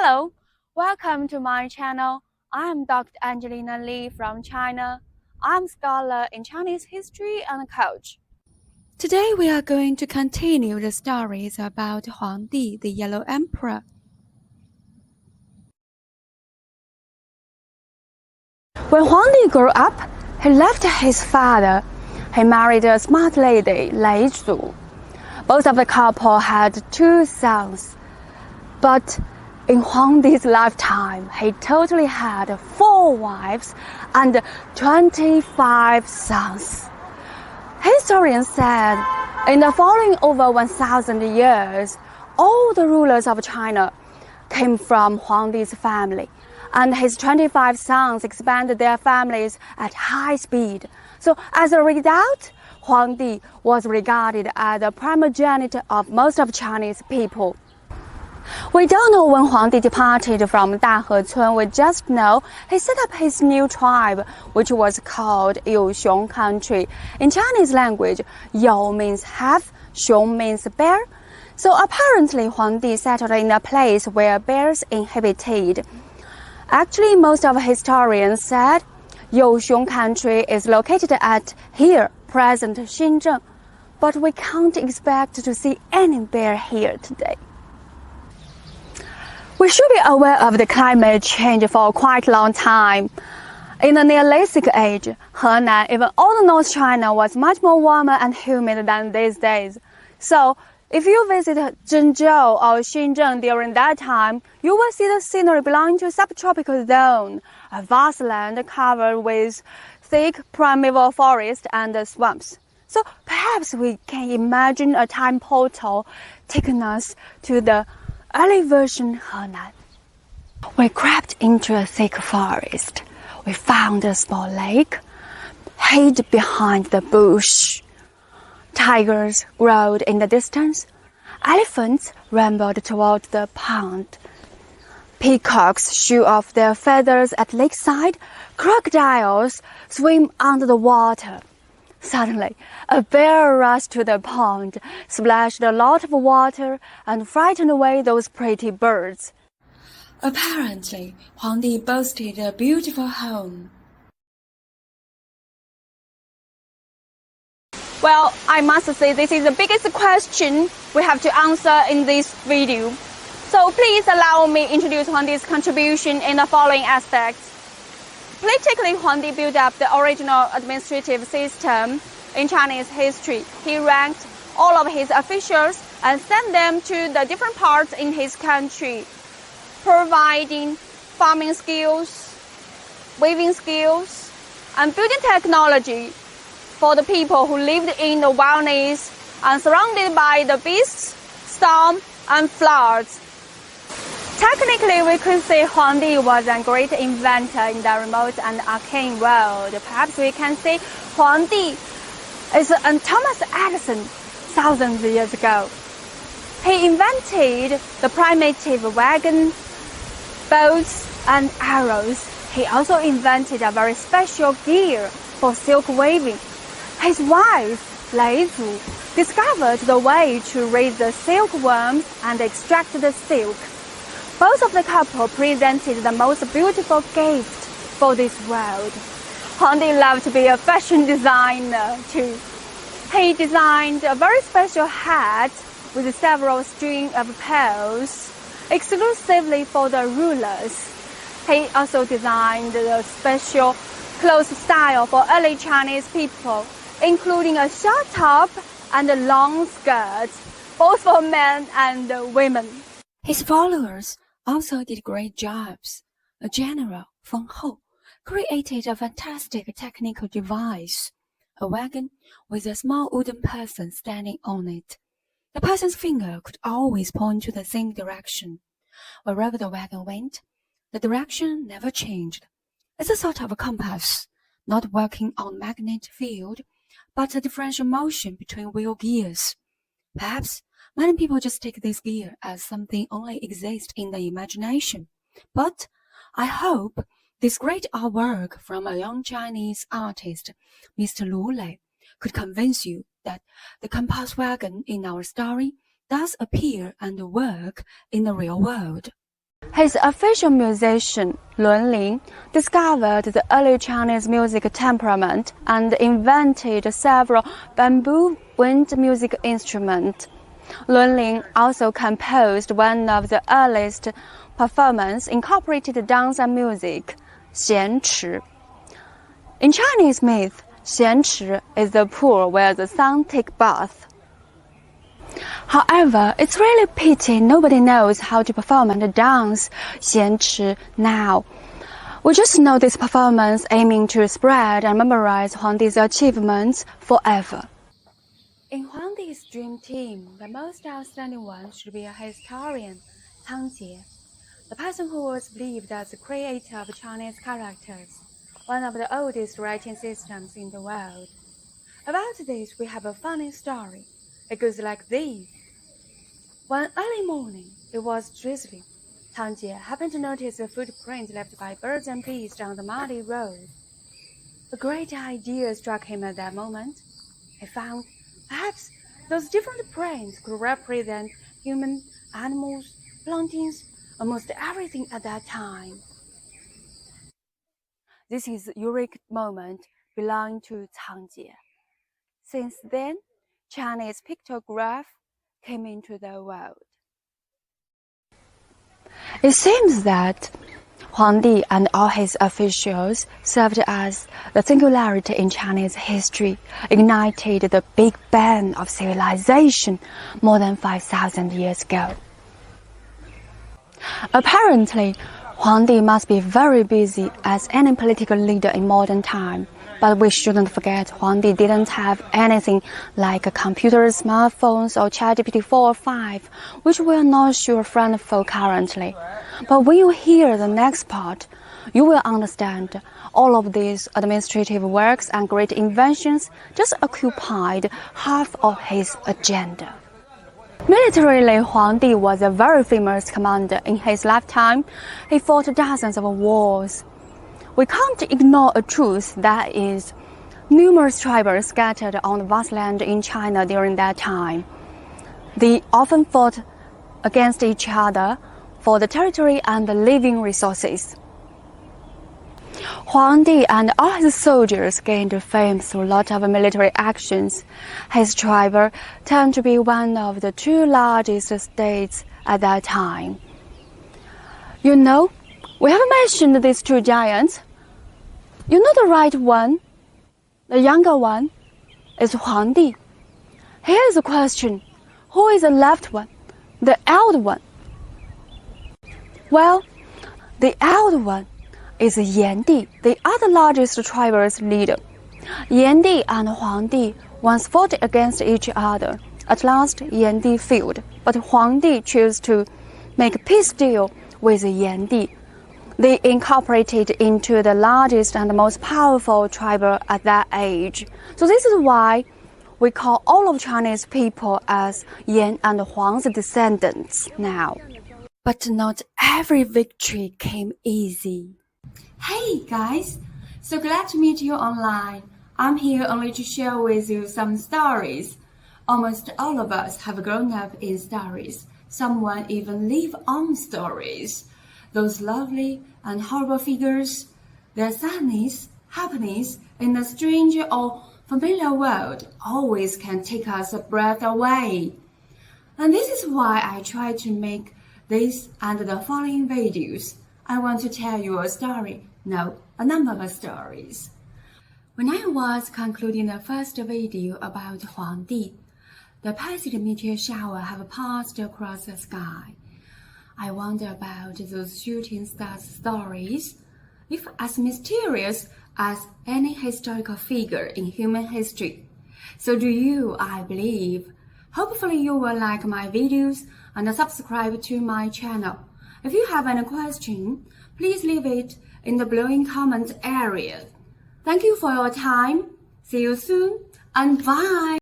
Hello, welcome to my channel. I'm Dr. Angelina Li from China. I'm a scholar in Chinese history and coach. Today we are going to continue the stories about Huangdi, the Yellow Emperor. When Huangdi grew up, he left his father. He married a smart lady, Lei Zu. Both of the couple had 2 sons, but in Huangdi's lifetime, he totally had 4 wives and 25 sons. Historians said, in the following over 1,000 years, all the rulers of China came from Huangdi's family, and his 25 sons expanded their families at high speed. So as a result, Huangdi was regarded as the primogenitor of most of Chinese people. We don't know when Huangdi departed from Dahecun. We just know he set up his new tribe, which was called Youxiong country. In Chinese language, You means half, Xiong means bear. So apparently Huangdi settled in a place where bears inhabited. Actually, most of historians said Youxiong country is located at here, present Xinzheng, but we can't expect to see any bear here today. We should be aware of the climate change for quite a long time. In the Neolithic Age, Henan, even all the North China, was much more warmer and humid than these days. So, if you visit Zhengzhou or Xinzheng during that time, you will see the scenery belonging to a subtropical zone, a vast land covered with thick primeval forest and swamps. So perhaps we can imagine a time portal taking us to the early version Henan. We crept into a thick forest. We found a small lake, hid behind the bush. Tigers growled in the distance. Elephants rambled toward the pond. Peacocks show off their feathers at lakeside. Crocodiles swim under the water. Suddenly, a bear rushed to the pond, splashed a lot of water, and frightened away those pretty birds. Apparently, Huangdi boasted a beautiful home. Well, I must say this is the biggest question we have to answer in this video. So please allow me to introduce Huangdi's contribution in the following aspects. Politically, Huangdi built up the original administrative system in Chinese history. He ranked all of his officials and sent them to the different parts in his country, providing farming skills, weaving skills, and building technology for the people who lived in the wilderness and surrounded by the beasts, storm, and floods. Technically, we could say Huangdi was a great inventor in the remote and arcane world. Perhaps we can say Huangdi is an Thomas Edison thousands of years ago. He invented the primitive wagon, boats, and arrows. He also invented a very special gear for silk weaving. His wife, Lei Zu, discovered the way to raise the silkworms and extract the silk. Both of the couple presented the most beautiful gift for this world. Huangdi loved to be a fashion designer too. He designed a very special hat with several strings of pearls, exclusively for the rulers. He also designed a special clothes style for early Chinese people, including a short top and a long skirt, both for men and women. His followers also did great jobs. A general, Feng Hou, created a fantastic technical device, a wagon with a small wooden person standing on it. The person's finger could always point to the same direction. Wherever the wagon went, the direction never changed. It's a sort of a compass, not working on magnet field, but a differential motion between wheel gears. Perhaps many people just take this gear as something only exists in the imagination. But I hope this great artwork from a young Chinese artist, Mr. Lu Lei, could convince you that the compass wagon in our story does appear and work in the real world. His official musician, Lun Ling, discovered the early Chinese music temperament and invented several bamboo wind music instruments. Lun Ling also composed one of the earliest performances incorporated dance and music, Xianchi. In Chinese myth, Xianchi is the pool where the sun takes bath. However, it's really pity nobody knows how to perform and dance Xianchi now. We just know this performance aiming to spread and memorize Huangdi's achievements forever. In Huangdi's dream team, the most outstanding one should be a historian, Tang Jie, the person who was believed as the creator of Chinese characters, one of the oldest writing systems in the world. About this, we have a funny story. It goes like this. One early morning, it was drizzling. Tang Jie happened to notice the footprints left by birds and beasts on the muddy road. A great idea struck him at that moment. He found perhaps those different prints could represent human, animals, plantings, almost everything at that time. This is a unique moment belonging to Tang Jie. Since then, Chinese pictograph came into the world. It seems that Huangdi and all his officials served as the singularity in Chinese history, ignited the Big Bang of civilization more than 5,000 years ago. Apparently, Huangdi must be very busy as any political leader in modern time. But we shouldn't forget Huangdi didn't have anything like computers, smartphones, or ChatGPT 4 or 5, which we are not sure friend for currently. But when you hear the next part, you will understand all of these administrative works and great inventions just occupied half of his agenda. Militarily, Huangdi was a very famous commander. In his lifetime, he fought dozens of wars. We can't ignore a truth that is, numerous tribes scattered on the vast land in China during that time. They often fought against each other for the territory and the living resources. Huangdi and all his soldiers gained fame through a lot of military actions. His tribe turned to be one of the two largest states at that time. You know, we have mentioned these two giants. You know the right one, the younger one, is Huangdi. Here is the question, who is the left one, the elder one? Well, the elder one is Huangdi, the other largest tribe's leader. Huangdi and Huangdi once fought against each other. At last, Huangdi failed, but Huangdi chose to make a peace deal with Huangdi. They incorporated into the largest and most powerful tribe at that age. So this is why we call all of Chinese people as Yan and Huang's descendants now. But not every victory came easy. Hey guys, so glad to meet you online. I'm here only to share with you some stories. Almost all of us have grown up in stories. Someone even live on stories. Those lovely and horrible figures, their sadness, happiness in a strange or familiar world always can take us a breath away. And this is why I try to make this and the following videos. I want to tell you a story, no, a number of stories. When I was concluding the first video about Huangdi, the passing meteor shower have passed across the sky. I wonder about those shooting stars stories, if as mysterious as any historical figure in human history. So do you, I believe. Hopefully you will like my videos and subscribe to my channel. If you have any question, please leave it in the below comment area. Thank you for your time. See you soon and bye.